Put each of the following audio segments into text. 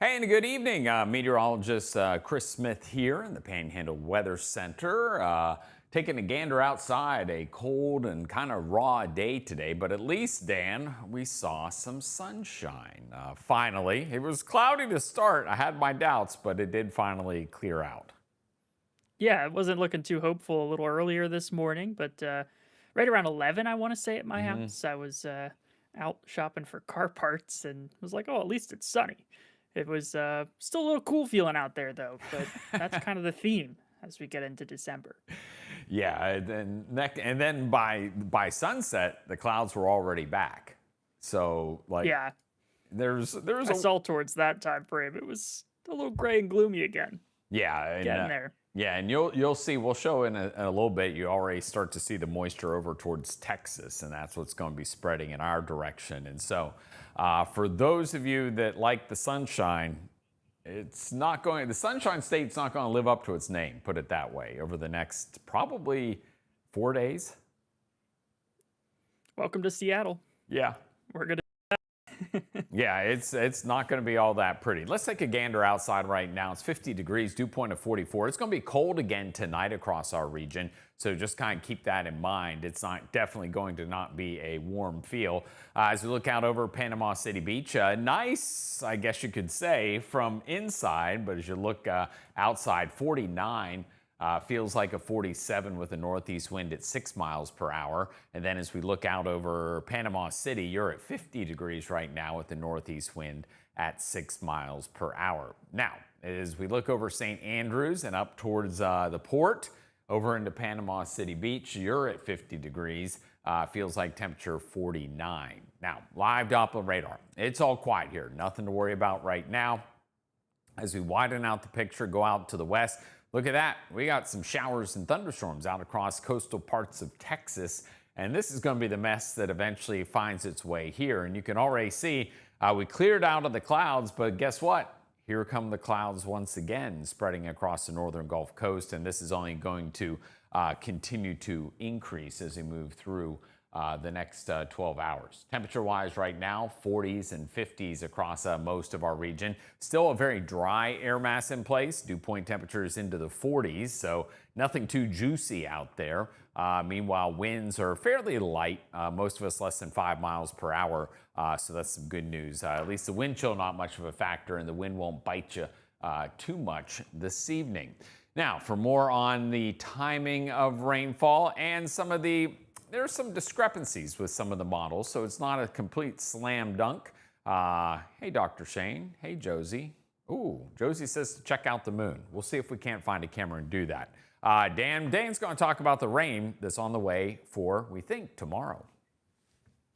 Hey, and a good evening. Meteorologist Chris Smith here in the Panhandle Weather Center. Taking a gander outside, a cold and kind of raw day today, but at least, Dan, we saw some sunshine. Finally, it was cloudy to start. I had my doubts, but it did finally clear out. Yeah, it wasn't looking too hopeful a little earlier this morning, but right around 11, I want to say at my Hmm. house, I was out shopping for car parts and was like, oh, at least it's sunny. It was still a little cool feeling out there though, but that's kind of the theme as we get into December. Yeah, and then by sunset, the clouds were already back. So like Yeah, there's I a saw towards that time frame. It was a little gray and gloomy again. Yeah, and Getting there. yeah, and you'll see. We'll show in a little bit. You already start to see the moisture over towards Texas, and that's what's going to be spreading in our direction. And so, for those of you that like the sunshine, it's not going. The Sunshine State's not going to live up to its name. Put it that way. Over the next probably 4 days. Welcome to Seattle. Yeah, We're gonna. yeah, it's not going to be all that pretty. Let's take a gander outside right now. It's 50 degrees, dew point of 44. It's going to be cold again tonight across our region, so just kind of keep that in mind. It's not definitely going to not be a warm feel. As we look out over Panama City Beach, nice, I guess you could say, from inside, but as you look outside, 49. Feels like a 47 with a northeast wind at 6 miles per hour. And then as we look out over Panama City, you're at 50 degrees right now with the northeast wind at 6 miles per hour. Now, as we look over St. Andrews and up towards the port, over into Panama City Beach, you're at 50 degrees. Feels like temperature 49. Now, live Doppler radar. It's all quiet here. Nothing to worry about right now. As we widen out the picture, go out to the west, look at that. We got some showers and thunderstorms out across coastal parts of Texas. And this is going to be the mess that eventually finds its way here. And you can already see we cleared out of the clouds, but guess what? Here come the clouds once again, spreading across the northern Gulf Coast. And this is only going to continue to increase as we move through the next 12 hours. Temperature-wise right now, 40s and 50s across most of our region. Still a very dry air mass in place. Dew point temperatures into the 40s, so nothing too juicy out there. Meanwhile, winds are fairly light, most of us less than 5 miles per hour, so that's some good news. At least the wind chill not much of a factor, and the wind won't bite you too much this evening. Now, for more on the timing of rainfall and some of the there's some discrepancies with some of the models, so it's not a complete slam dunk. Hey, Dr. Shane. Hey, Josie. Ooh, Josie says to check out the moon. We'll see if we can't find a camera and do that. Dan's going to talk about the rain that's on the way for, we think, tomorrow.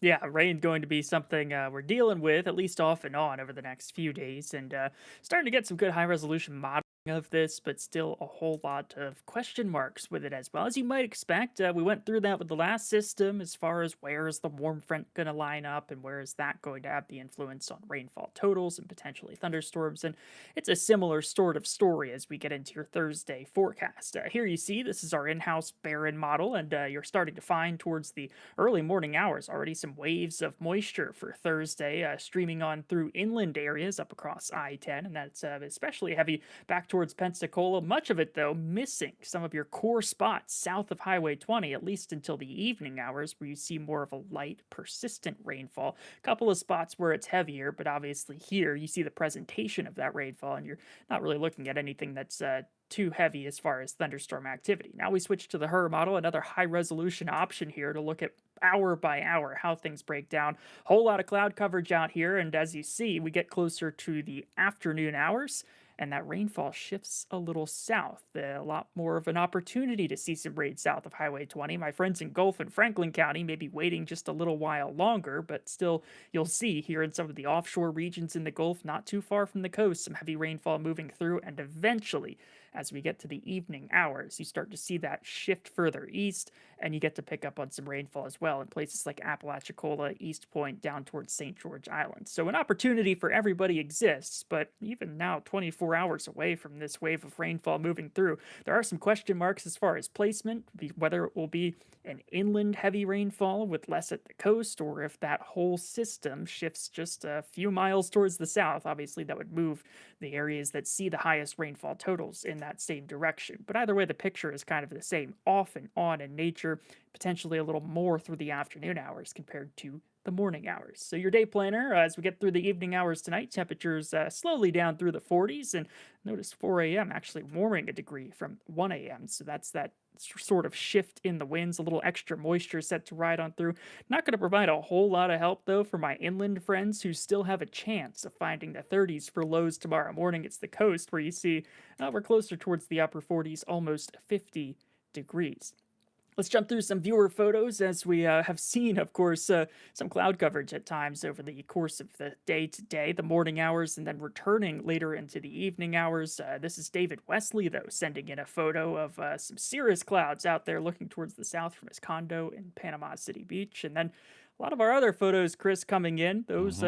Yeah, rain's going to be something we're dealing with, at least off and on, over the next few days, and starting to get some good high resolution modeling of this, but still a whole lot of question marks with it as well. As you might expect, we went through that with the last system as far as where is the warm front going to line up and where is that going to have the influence on rainfall totals and potentially thunderstorms. And it's a similar sort of story as we get into your Thursday forecast. Here you see this is our in house Barron model, and you're starting to find towards the early morning hours already some waves of moisture for Thursday streaming on through inland areas up across I 10, and that's especially heavy back towards Pensacola. Much of it, though, missing some of your core spots south of Highway 20, at least until the evening hours, where you see more of a light, persistent rainfall. A couple of spots where it's heavier, but obviously here you see the presentation of that rainfall, and you're not really looking at anything that's too heavy as far as thunderstorm activity. Now we switch to the HER model, another high resolution option here to look at hour by hour how things break down. Whole lot of cloud coverage out here, and as you see, we get closer to the afternoon hours and that rainfall shifts a little south. A lot more of an opportunity to see some rain south of Highway 20. My friends in Gulf and Franklin County may be waiting just a little while longer, but still, you'll see here in some of the offshore regions in the Gulf, not too far from the coast, some heavy rainfall moving through, and eventually, as we get to the evening hours, you start to see that shift further east, and you get to pick up on some rainfall as well in places like Apalachicola, East Point, down towards St. George Island. So an opportunity for everybody exists, but even now, 24 hours away from this wave of rainfall moving through, there are some question marks as far as placement, whether it will be an inland heavy rainfall with less at the coast, or if that whole system shifts just a few miles towards the south. Obviously, that would move the areas that see the highest rainfall totals in that same direction. But either way, the picture is kind of the same, off and on in nature, potentially a little more through the afternoon hours compared to the morning hours. So your day planner, as we get through the evening hours tonight, temperatures slowly down through the 40s, and notice 4 a.m. actually warming a degree from 1 a.m. So that's that sort of shift in the winds, a little extra moisture set to ride on through. Not going to provide a whole lot of help, though, for my inland friends who still have a chance of finding the 30s for lows tomorrow morning. It's the coast where you see we're closer towards the upper 40s, almost 50 degrees. Let's jump through some viewer photos as we have seen, of course, some cloud coverage at times over the course of the day today, the morning hours, and then returning later into the evening hours. This is David Wesley, though, sending in a photo of some cirrus clouds out there looking towards the south from his condo in Panama City Beach. And then a lot of our other photos, Chris, coming in, those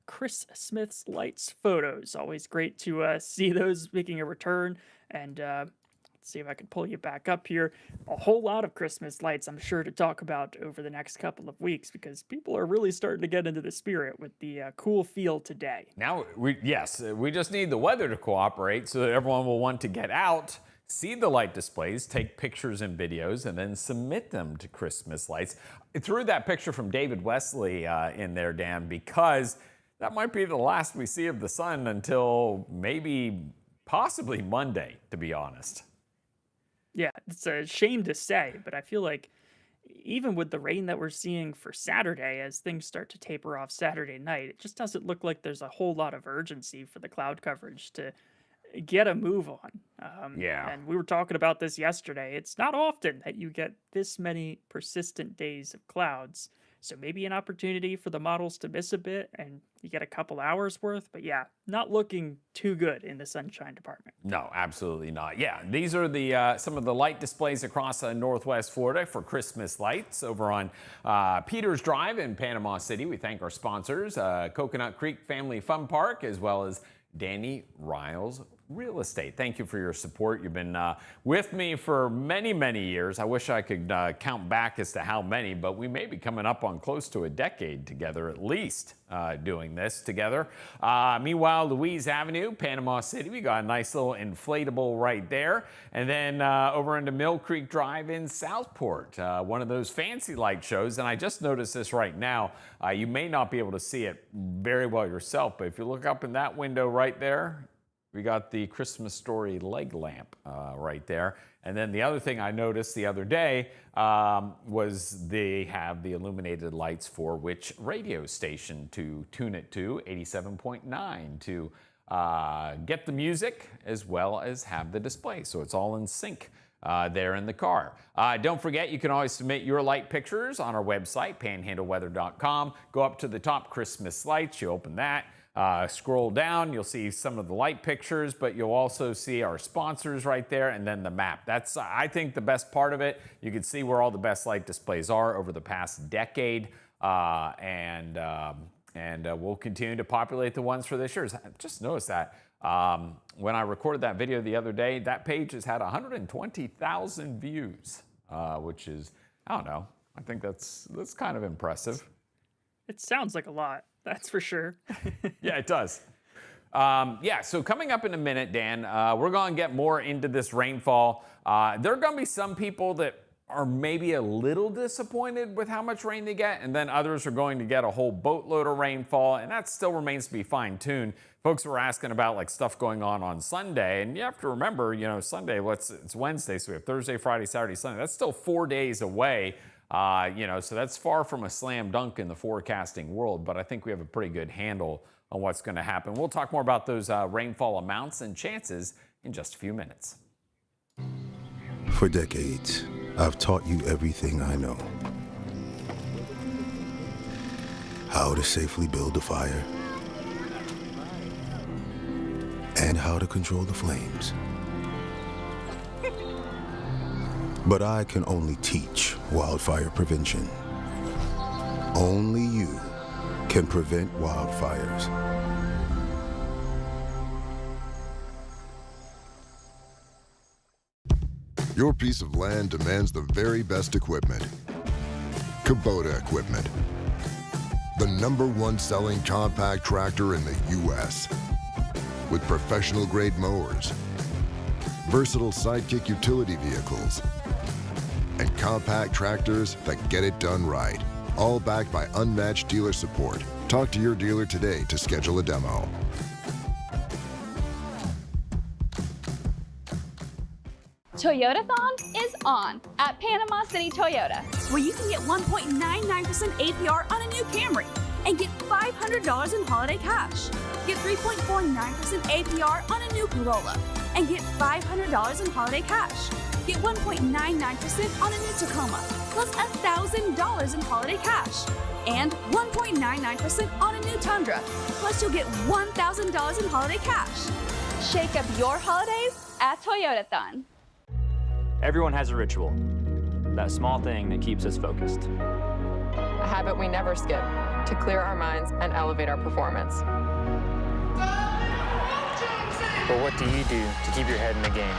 Chris Smith's lights photos. Always great to see those making a return. And see if I can pull you back up here. A whole lot of Christmas lights, I'm sure, to talk about over the next couple of weeks, because people are really starting to get into the spirit with the cool feel today. Now, we just need the weather to cooperate so that everyone will want to get out, see the light displays, take pictures and videos, and then submit them to Christmas lights. I threw that picture from David Wesley in there, Dan, because that might be the last we see of the sun until possibly Monday, to be honest. Yeah, it's a shame to say, but I feel like even with the rain that we're seeing for Saturday, as things start to taper off Saturday night, it just doesn't look like there's a whole lot of urgency for the cloud coverage to get a move on. And we were talking about this yesterday. It's not often that you get this many persistent days of clouds. So maybe an opportunity for the models to miss a bit and you get a couple hours worth. But yeah, not looking too good in the sunshine department. No, absolutely not. Yeah, these are the some of the light displays across Northwest Florida for Christmas lights over on Peters Drive in Panama City. We thank our sponsors, Coconut Creek Family Fun Park, as well as Danny Riles Real Estate. Thank you for your support. You've been with me for many, many years. I wish I could count back as to how many, but we may be coming up on close to a decade together, at least, doing this together. Meanwhile, Louise Avenue, Panama City, we got a nice little inflatable right there. And then over into Mill Creek Drive in Southport, one of those fancy light shows. And I just noticed this right now. You may not be able to see it very well yourself, but if you look up in that window right there, we got the Christmas Story leg lamp right there. And then the other thing I noticed the other day was they have the illuminated lights for which radio station to tune it to, 87.9, to get the music as well as have the display. So it's all in sync there in the car. Don't forget, you can always submit your light pictures on our website, panhandleweather.com. Go up to the top, Christmas lights, you open that. Scroll down, you'll see some of the light pictures, but you'll also see our sponsors right there and then the map. That's, I think, the best part of it. You can see where all the best light displays are over the past decade, and we'll continue to populate the ones for this year. I just noticed that when I recorded that video the other day, that page has had 120,000 views, which is, I don't know, I think that's kind of impressive. It sounds like a lot. That's for sure. Yeah, it does. So coming up in a minute, Dan, we're going to get more into this rainfall. There are going to be some people that are maybe a little disappointed with how much rain they get, and then others are going to get a whole boatload of rainfall, and that still remains to be fine-tuned. Folks were asking about like stuff going on Sunday, and you have to remember, Sunday, it's Wednesday, so we have Thursday, Friday, Saturday, Sunday. That's still 4 days away. So that's far from a slam dunk in the forecasting world, but I think we have a pretty good handle on what's going to happen. We'll talk more about those rainfall amounts and chances in just a few minutes. For decades, I've taught you everything I know. How to safely build a fire and how to control the flames. But I can only teach wildfire prevention. Only you can prevent wildfires. Your piece of land demands the very best equipment. Kubota equipment. The #1 selling compact tractor in the U.S. With professional grade mowers, versatile sidekick utility vehicles, and compact tractors that get it done right. All backed by unmatched dealer support. Talk to your dealer today to schedule a demo. Toyotathon is on at Panama City Toyota, where you can get 1.99% APR on a new Camry and get $500 in holiday cash. Get 3.49% APR on a new Corolla and get $500 in holiday cash. Get 1.99% on a new Tacoma, plus $1,000 in holiday cash. And 1.99% on a new Tundra, plus you'll get $1,000 in holiday cash. Shake up your holidays at Toyotathon. Everyone has a ritual, that small thing that keeps us focused. A habit we never skip to clear our minds and elevate our performance. But what do you do to keep your head in the game,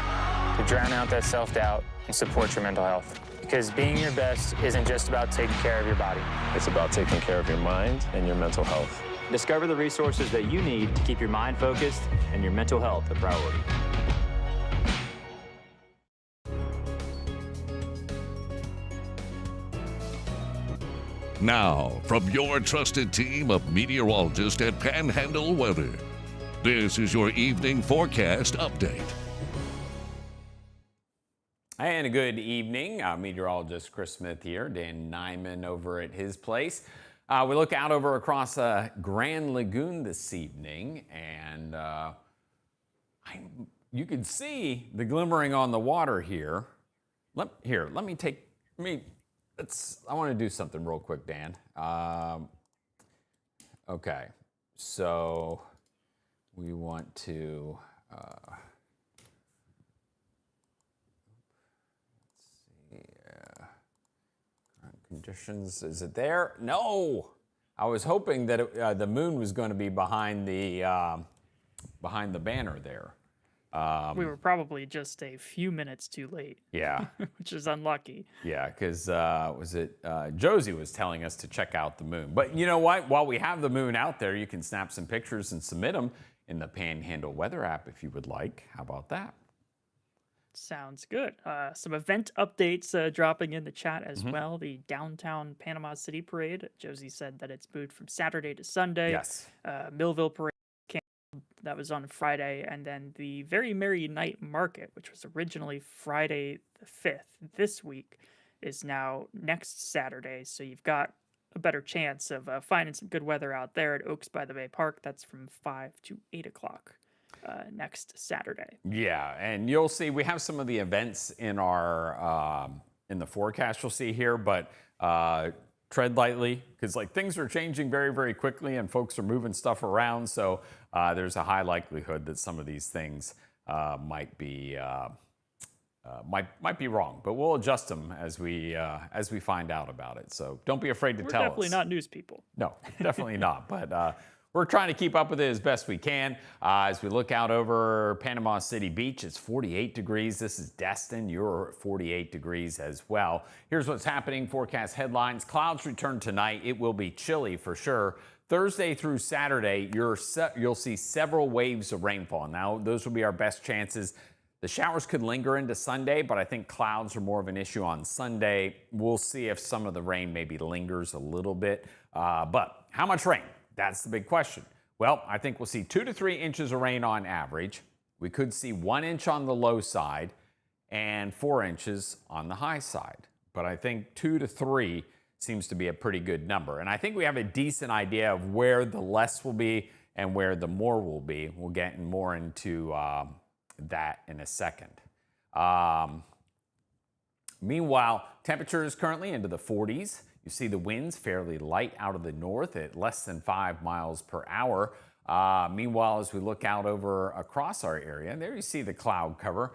to drown out that self-doubt and support your mental health? Because being your best isn't just about taking care of your body. It's about taking care of your mind and your mental health. Discover the resources that you need to keep your mind focused and your mental health a priority. Now, from your trusted team of meteorologists at Panhandle Weather, this is your evening forecast update. And a good evening. Meteorologist Chris Smith here, Dan Nyman over at his place. We look out over across Grand Lagoon this evening, and you can see the glimmering on the water here. I want to do something real quick, Dan. Okay, so we want to, current conditions, is it there? No, I was hoping that the moon was going to be behind the banner there. We were probably just a few minutes too late. Yeah. Which is unlucky. Yeah, because Josie was telling us to check out the moon. But you know what? While we have the moon out there, you can snap some pictures and submit them in the Panhandle Weather app if you would like. How about that? Sounds good. Some event updates dropping in the chat as well. The downtown Panama City Parade. Josie said that it's moved from Saturday to Sunday. Yes. Millville Parade. That was on Friday, and then the Very Merry Night Market, which was originally Friday the 5th, this week, is now next Saturday, so you've got a better chance of finding some good weather out there at Oaks by the Bay Park. That's from 5 to 8 o'clock next Saturday. Yeah, and you'll see we have some of the events in our in the forecast you'll see here, but tread lightly, because things are changing very, very quickly and folks are moving stuff around. So there's a high likelihood that some of these things might be wrong, but we'll adjust them as we find out about it. So don't be afraid to tell us. We're definitely not news people. No, definitely not. But we're trying to keep up with it as best we can. As we look out over Panama City Beach, it's 48 degrees. This is Destin. You're 48 degrees as well. Here's what's happening. Forecast headlines. Clouds return tonight. It will be chilly for sure. Thursday through Saturday, you'll see several waves of rainfall. Now, those will be our best chances. The showers could linger into Sunday, but I think clouds are more of an issue on Sunday. We'll see if some of the rain maybe lingers a little bit. But how much rain? That's the big question. Well, I think we'll see 2 to 3 inches of rain on average. We could see 1 inch on the low side and 4 inches on the high side. But I think 2 to 3 seems to be a pretty good number. And I think we have a decent idea of where the less will be and where the more will be. We'll get more into that in a second. Meanwhile, temperature is currently into the 40s. You see the winds fairly light out of the north at less than 5 miles per hour. Meanwhile, as we look out over across our area, there you see the cloud cover.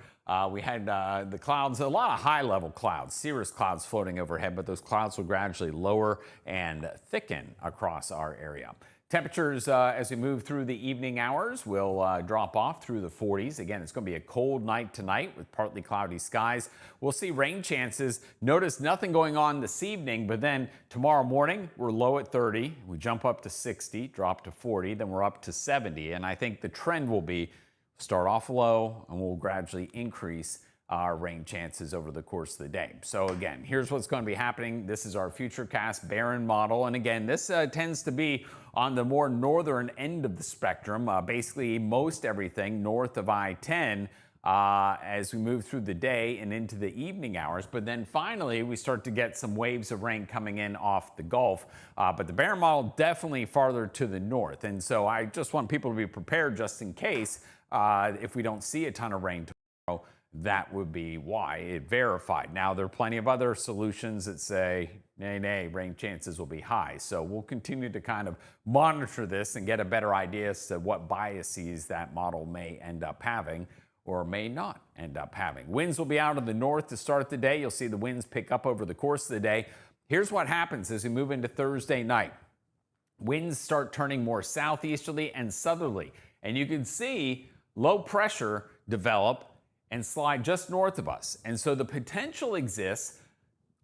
We had the clouds, a lot of high-level clouds, cirrus clouds floating overhead, but those clouds will gradually lower and thicken across our area. Temperatures as we move through the evening hours will drop off through the 40s. Again, it's going to be a cold night tonight with partly cloudy skies. We'll see rain chances. Notice nothing going on this evening, but then tomorrow morning we're low at 30. We jump up to 60, drop to 40, then we're up to 70. And I think the trend will be start off low and we'll gradually increase our rain chances over the course of the day. So again, here's what's going to be happening. This is our Futurecast Barron model. And again, this tends to be on the more northern end of the spectrum, basically most everything north of I-10 as we move through the day and into the evening hours. But then finally, we start to get some waves of rain coming in off the Gulf. But the Barron model definitely farther to the north. And so I just want people to be prepared just in case if we don't see a ton of rain tomorrow. That would be why it verified. Now, there are plenty of other solutions that say, nay, rain chances will be high. So we'll continue to kind of monitor this and get a better idea as to what biases that model may end up having or may not end up having. Winds will be out of the north to start the day. You'll see the winds pick up over the course of the day. Here's what happens as we move into Thursday night. Winds start turning more southeasterly and southerly. And you can see low pressure develop and slide just north of us. And so the potential exists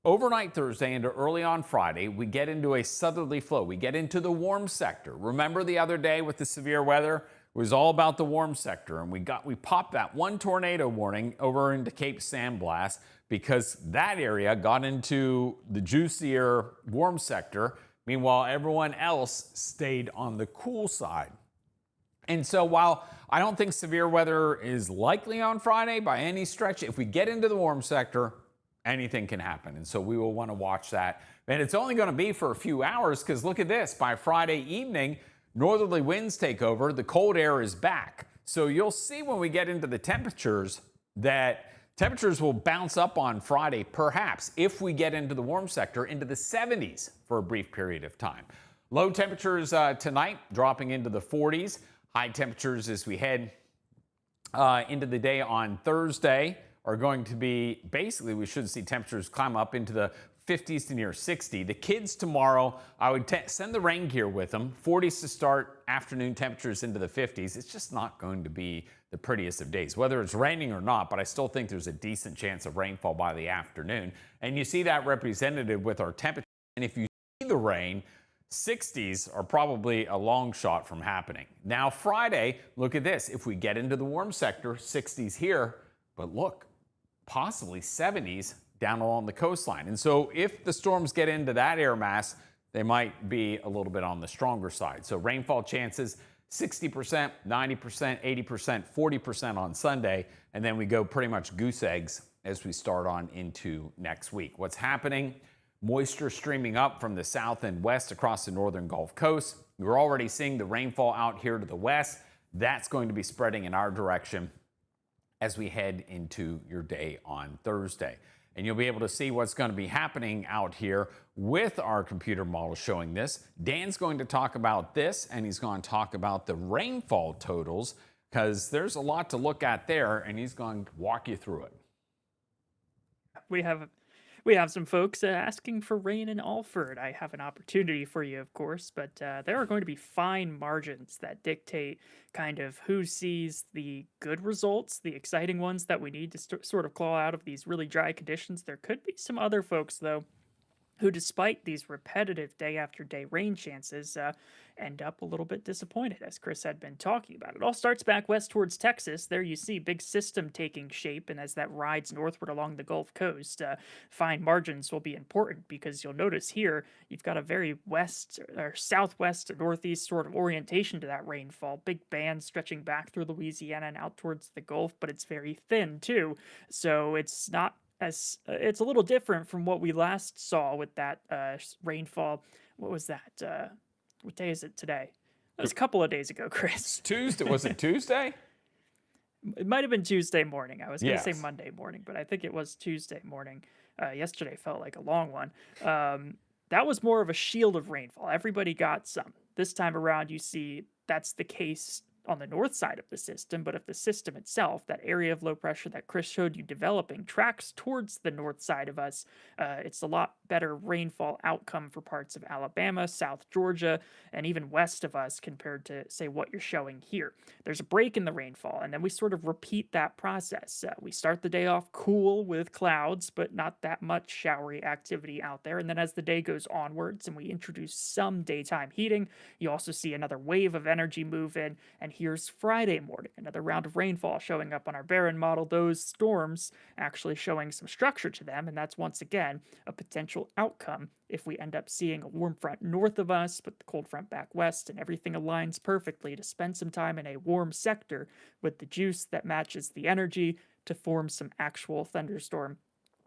overnight Thursday into early on Friday. We get into a southerly flow. We get into the warm sector. Remember the other day with the severe weather? It was all about the warm sector. And we popped that one tornado warning over into Cape San Blas because that area got into the juicier warm sector. Meanwhile, everyone else stayed on the cool side. And so while I don't think severe weather is likely on Friday by any stretch, if we get into the warm sector, anything can happen. And so we will want to watch that. And it's only going to be for a few hours because look at this. By Friday evening, northerly winds take over. The cold air is back. So you'll see when we get into the temperatures that temperatures will bounce up on Friday, perhaps, if we get into the warm sector, into the 70s for a brief period of time. Low temperatures tonight dropping into the 40s. High temperatures as we head into the day on Thursday are going to be, basically, we should see temperatures climb up into the 50s to near 60. The kids tomorrow, I would send the rain gear with them. 40s to start, afternoon temperatures into the 50s. It's just not going to be the prettiest of days, whether it's raining or not, but I still think there's a decent chance of rainfall by the afternoon. And you see that represented with our temperature. And if you see the rain, 60s are probably a long shot from happening. Now, Friday, look at this. If we get into the warm sector, 60s here, but look, possibly 70s down along the coastline. And so if the storms get into that air mass, they might be a little bit on the stronger side. So rainfall chances, 60%, 90%, 80%, 40% on Sunday, and then we go pretty much goose eggs as we start on into next week. What's happening? Moisture streaming up from the south and west across the northern Gulf Coast. We're already seeing the rainfall out here to the west. That's going to be spreading in our direction as we head into your day on Thursday. And you'll be able to see what's going to be happening out here with our computer model showing this. Dan's going to talk about this, and he's going to talk about the rainfall totals because there's a lot to look at there, and he's going to walk you through it. We have some folks asking for rain in Alford. I have an opportunity for you, of course, but there are going to be fine margins that dictate kind of who sees the good results, the exciting ones that we need to sort of claw out of these really dry conditions. There could be some other folks, though, who, despite these repetitive day-after-day rain chances, end up a little bit disappointed, as Chris had been talking about. It all starts back west towards Texas. There you see big system taking shape, and as that rides northward along the Gulf Coast, fine margins will be important because you'll notice here you've got a very west or southwest northeast sort of orientation to that rainfall. Big band stretching back through Louisiana and out towards the Gulf, but it's very thin too, so it's not as it's a little different from what we last saw with that rainfall. What was that? What day is it today? It was a couple of days ago, Chris. Tuesday. Was it Tuesday? It might have been Tuesday morning. I was going to say Monday morning, but I think it was Tuesday morning. Yesterday felt like a long one. That was more of a shield of rainfall. Everybody got some. This time around, you see that's the case on the north side of the system, but if the system itself, that area of low pressure that Chris showed you developing, tracks towards the north side of us, it's a lot better rainfall outcome for parts of Alabama, South Georgia, and even west of us compared to, say, what you're showing here. There's a break in the rainfall, and then we sort of repeat that process. We start the day off cool with clouds, but not that much showery activity out there. And then as the day goes onwards and we introduce some daytime heating, you also see another wave of energy move in, and here's Friday morning, another round of rainfall showing up on our Barron model, those storms actually showing some structure to them, and that's once again a potential outcome if we end up seeing a warm front north of us, but the cold front back west, and everything aligns perfectly to spend some time in a warm sector with the juice that matches the energy to form some actual thunderstorm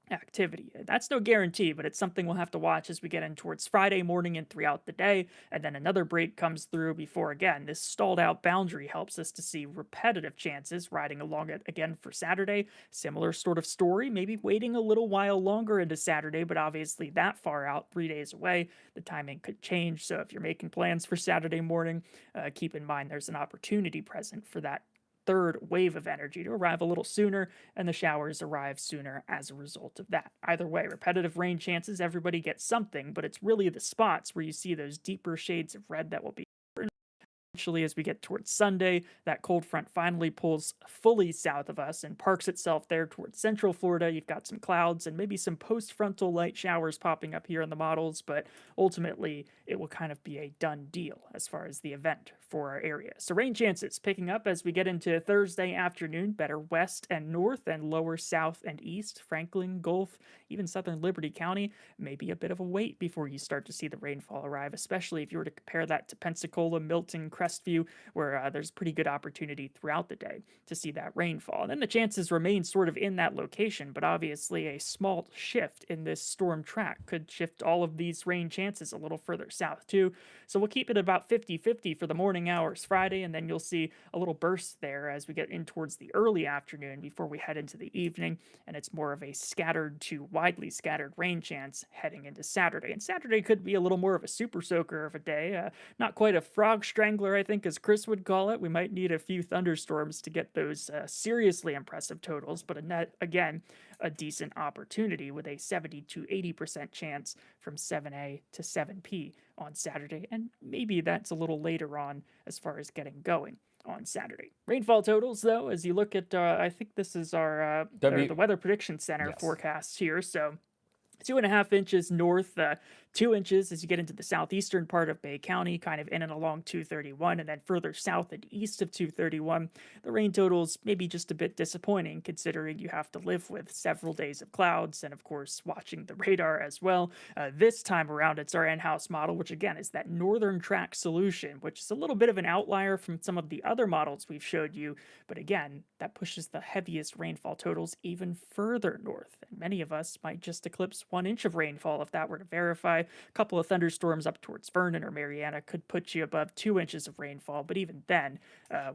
activity. That's no guarantee, but it's something we'll have to watch as we get in towards Friday morning and throughout the day. And then another break comes through before, again, this stalled out boundary helps us to see repetitive chances riding along it again for Saturday. Similar sort of story, maybe waiting a little while longer into Saturday, but obviously that far out, 3 days away, the timing could change. So if you're making plans for Saturday morning, keep in mind there's an opportunity present for that third wave of energy to arrive a little sooner, and the showers arrive sooner as a result of that. Either way, repetitive rain chances, everybody gets something, but it's really the spots where you see those deeper shades of red that will be eventually. As we get towards Sunday, that cold front finally pulls fully south of us and parks itself there towards central Florida. You've got some clouds and maybe some post-frontal light showers popping up here in the models, but ultimately it will kind of be a done deal as far as the event for our area. So rain chances picking up as we get into Thursday afternoon, better west and north and lower south and east, Franklin, Gulf, even southern Liberty County. Maybe a bit of a wait before you start to see the rainfall arrive, especially if you were to compare that to Pensacola, Milton, Crestview, where there's pretty good opportunity throughout the day to see that rainfall. And then the chances remain sort of in that location, but obviously a small shift in this storm track could shift all of these rain chances a little further south too. So we'll keep it about 50-50 for the morning hours Friday, and then you'll see a little burst there as we get in towards the early afternoon before we head into the evening, and it's more of a scattered to widely scattered rain chance heading into Saturday. And Saturday could be a little more of a super soaker of a day, not quite a frog strangler, I think, as Chris would call it. We might need a few thunderstorms to get those seriously impressive totals, but again, a decent opportunity with a 70 to 80% chance from 7A to 7P on Saturday, and maybe that's a little later on as far as getting going on Saturday. Rainfall totals, though, as you look at, I think this is our the Weather Prediction Center forecasts here, so 2.5 inches north, 2 inches as you get into the southeastern part of Bay County, kind of in and along 231, and then further south and east of 231. The rain totals may be just a bit disappointing considering you have to live with several days of clouds and, of course, watching the radar as well. This time around, it's our in-house model, which again is that northern track solution, which is a little bit of an outlier from some of the other models we've showed you, but again, that pushes the heaviest rainfall totals even further north, and many of us might just eclipse 1 inch of rainfall if that were to verify. A couple of thunderstorms up towards Vernon or Mariana could put you above 2 inches of rainfall, but even then,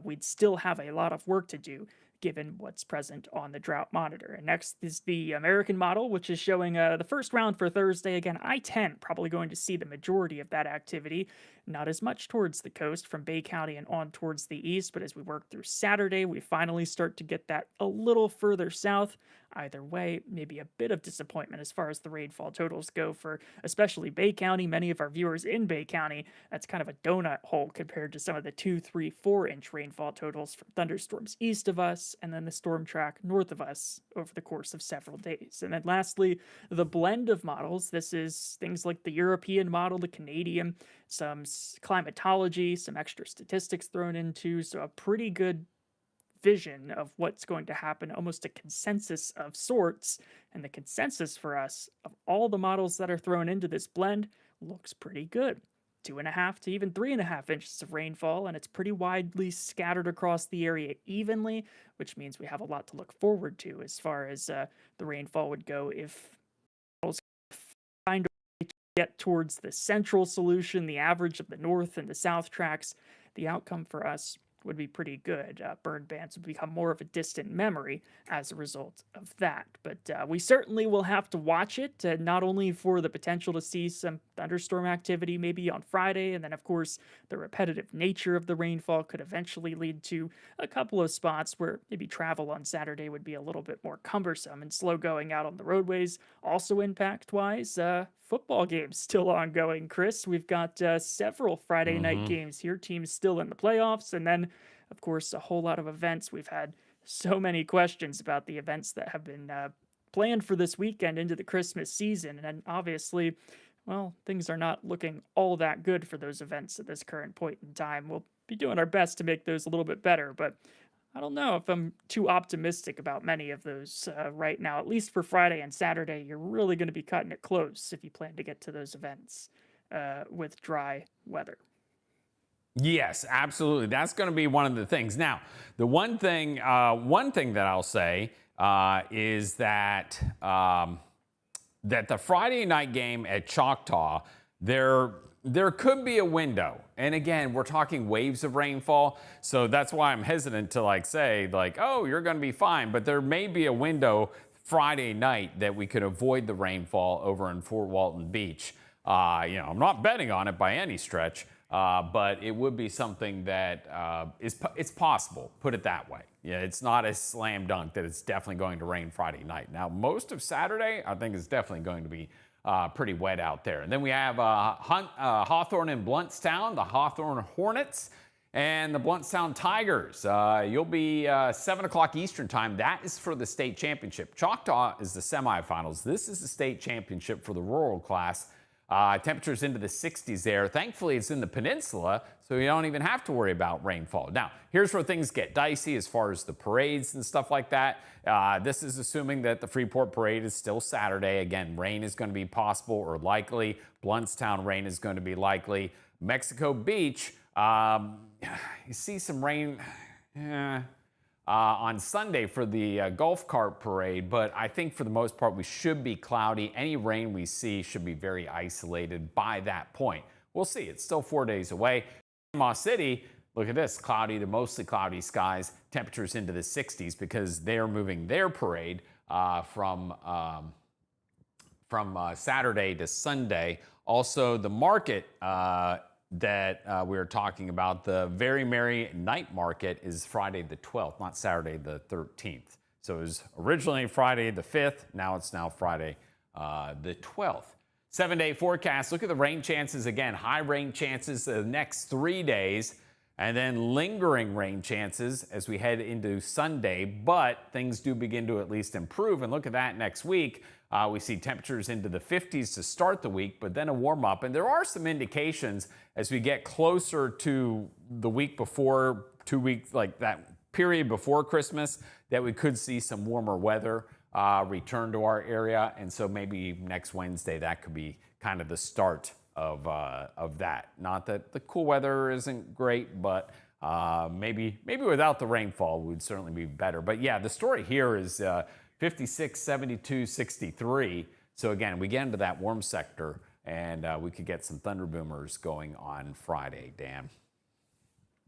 we'd still have a lot of work to do given what's present on the drought monitor. And next is the American model, which is showing the first round for Thursday. Again, I-10 probably going to see the majority of that activity. Not as much towards the coast from Bay County and on towards the east, but as we work through Saturday, we finally start to get that a little further south. Either way, maybe a bit of disappointment as far as the rainfall totals go for especially Bay County. Many of our viewers in Bay County, that's kind of a donut hole compared to some of the 2, 3, 4-inch rainfall totals from thunderstorms east of us and then the storm track north of us over the course of several days. And then lastly, the blend of models. This is things like the European model, the Canadian, some climatology, some extra statistics thrown into, so a pretty good vision of what's going to happen, almost a consensus of sorts. And the consensus for us of all the models that are thrown into this blend looks pretty good. 2.5 to even 3.5 inches of rainfall, and it's pretty widely scattered across the area evenly, which means we have a lot to look forward to as far as the rainfall would go if models find a way to get towards the central solution, the average of the north and the south tracks. The outcome for us would be pretty good. Burn bans would become more of a distant memory as a result of that. But we certainly will have to watch it, not only for the potential to see some thunderstorm activity maybe on Friday, and then, of course, the repetitive nature of the rainfall could eventually lead to a couple of spots where maybe travel on Saturday would be a little bit more cumbersome and slow going out on the roadways. Also, impact-wise, football games still ongoing, Chris. We've got several Friday night games here, teams still in the playoffs, and then, of course, a whole lot of events. We've had so many questions about the events that have been planned for this weekend into the Christmas season, and obviously, well, things are not looking all that good for those events at this current point in time. We'll be doing our best to make those a little bit better, but I don't know if I'm too optimistic about many of those right now. At least for Friday and Saturday, you're really going to be cutting it close if you plan to get to those events with dry weather. Yes, absolutely. That's going to be one of the things. Now, the one thing that I'll say is that that the Friday night game at Choctaw, there could be a window. And again, we're talking waves of rainfall. So that's why I'm hesitant to say, oh, you're going to be fine. But there may be a window Friday night that we could avoid the rainfall over in Fort Walton Beach. I'm not betting on it by any stretch, but it would be something that it's possible, put it that way. Yeah, it's not a slam dunk that it's definitely going to rain Friday night. Now, most of Saturday, I think it's definitely going to be pretty wet out there. And then we have Hawthorne and Bluntstown, the Hawthorne Hornets and the Bluntstown Tigers. You'll be 7 o'clock Eastern time. That is for the state championship. Choctaw is the semifinals. This is the state championship for the rural class. Temperatures into the 60s there. Thankfully, it's in the peninsula, so you don't even have to worry about rainfall. Now, here's where things get dicey as far as the parades and stuff like that. This is assuming that the Freeport Parade is still Saturday. Again, rain is going to be possible or likely. Bluntstown rain is going to be likely. Mexico Beach, you see some rain on Sunday for the golf cart parade, but I think for the most part we should be cloudy. Any rain we see should be very isolated by that point. We'll see. It's still 4 days away. Panama City, look at this, cloudy to mostly cloudy skies, temperatures into the 60s because they're moving their parade from Saturday to Sunday. Also, the market that we were talking about, the Very Merry Night Market, is Friday the 12th, not Saturday the 13th. So it was originally Friday the 5th. Now it's Friday the 12th. 7-day forecast. Look at the rain chances again. High rain chances the next 3 days, and then lingering rain chances as we head into Sunday. But things do begin to at least improve. And look at that next week. We see temperatures into the 50s to start the week, but then a warm up. And there are some indications as we get closer to the week before, 2 weeks, like that period before Christmas, that we could see some warmer weather return to our area. And so maybe next Wednesday, that could be kind of the start of that. Not that the cool weather isn't great, but maybe without the rainfall would certainly be better. But yeah, the story here is 56, 72, 63. So again, we get into that warm sector, and we could get some thunder boomers going on Friday, Dan.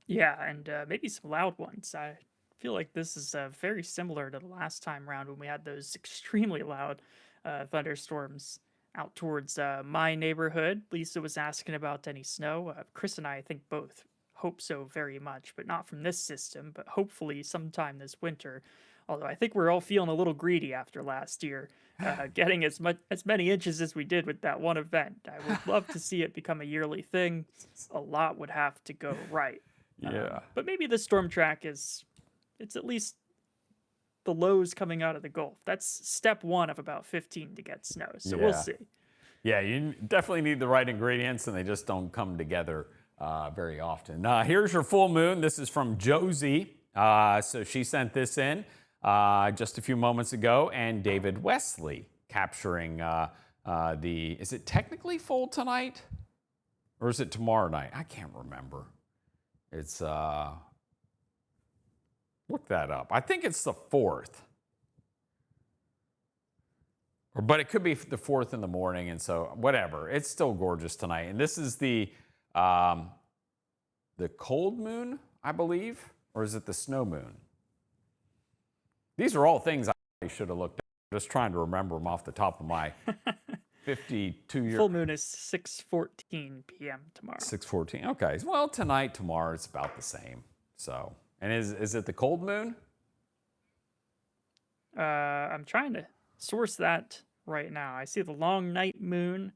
Yeah, and maybe some loud ones. I feel like this is very similar to the last time round when we had those extremely loud thunderstorms out towards my neighborhood. Lisa was asking about any snow. Chris and I think both hope so very much, but not from this system, but hopefully sometime this winter. Although I think we're all feeling a little greedy after last year, getting as many inches as we did with that one event. I would love to see it become a yearly thing. A lot would have to go right. Yeah. But maybe the storm track it's at least the lows coming out of the Gulf. That's step one of about 15 to get snow. So we'll see. Yeah, you definitely need the right ingredients, and they just don't come together very often. Here's your full moon. This is from Josie. So she sent this in just a few moments ago, and David Wesley capturing is it technically full tonight? Or is it tomorrow night? I can't remember. It's, look that up. I think it's the 4th. But it could be the 4th in the morning, and so whatever. It's still gorgeous tonight. And this is the cold moon, I believe, or is it the snow moon? These are all things I should have looked at. I'm just trying to remember them off the top of my 52-year. Full moon is 6:14 p.m. tomorrow. 6:14. Okay. Well, tonight, tomorrow, it's about the same. So, and is it the cold moon? I'm trying to source that right now. I see the long night moon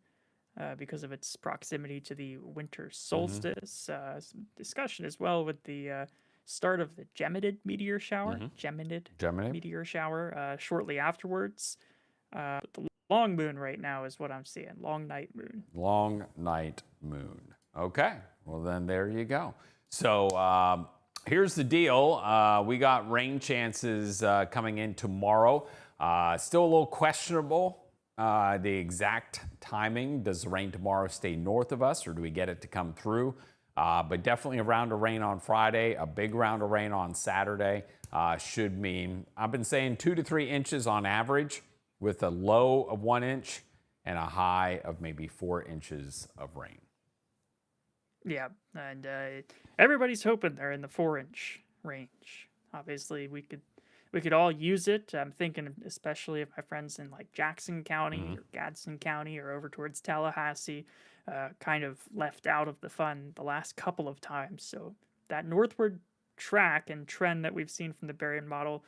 because of its proximity to the winter solstice. Some discussion as well with the start of the Geminid meteor shower. Geminid meteor shower shortly afterwards. But the long moon right now is what I'm seeing. Long night moon. Long night moon. Okay. Well, then there you go. So here's the deal. We got rain chances coming in tomorrow. Still a little questionable. The exact timing. Does the rain tomorrow stay north of us, or do we get it to come through? But definitely a round of rain on Friday, a big round of rain on Saturday should mean, I've been saying 2 to 3 inches on average, with a low of 1 inch and a high of maybe 4 inches of rain. Yeah, and everybody's hoping they're in the 4-inch range. Obviously, we could all use it. I'm thinking especially of my friends in like Jackson County or Gadsden County or over towards Tallahassee, kind of left out of the fun the last couple of times. So that northward track and trend that we've seen from the Berrien model,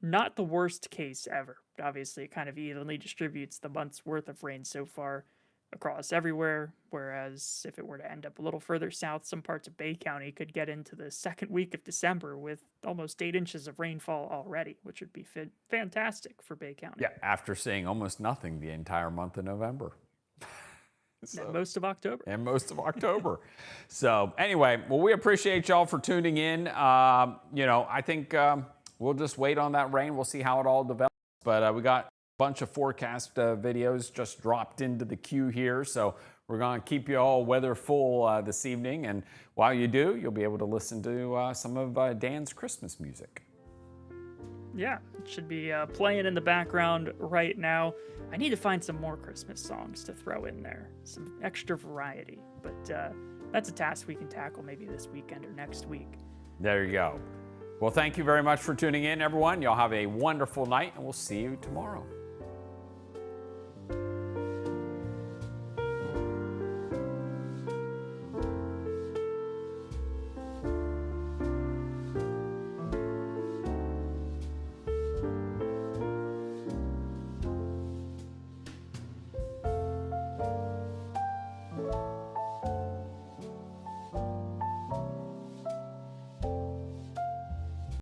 not the worst case ever. Obviously, it kind of evenly distributes the month's worth of rain so far across everywhere, whereas if it were to end up a little further south, some parts of Bay County could get into the second week of December with almost 8 inches of rainfall already, which would be fantastic for Bay County. Yeah, after seeing almost nothing the entire month of November. And most of October. So anyway, well, we appreciate y'all for tuning in. I think we'll just wait on that rain. We'll see how it all develops. But we got a bunch of forecast videos just dropped into the queue here. So we're going to keep you all weather full this evening. And while you do, you'll be able to listen to some of Dan's Christmas music. Yeah, it should be playing in the background right now. I need to find some more Christmas songs to throw in there. Some extra variety. But that's a task we can tackle maybe this weekend or next week. There you go. Well, thank you very much for tuning in, everyone. Y'all have a wonderful night, and we'll see you tomorrow.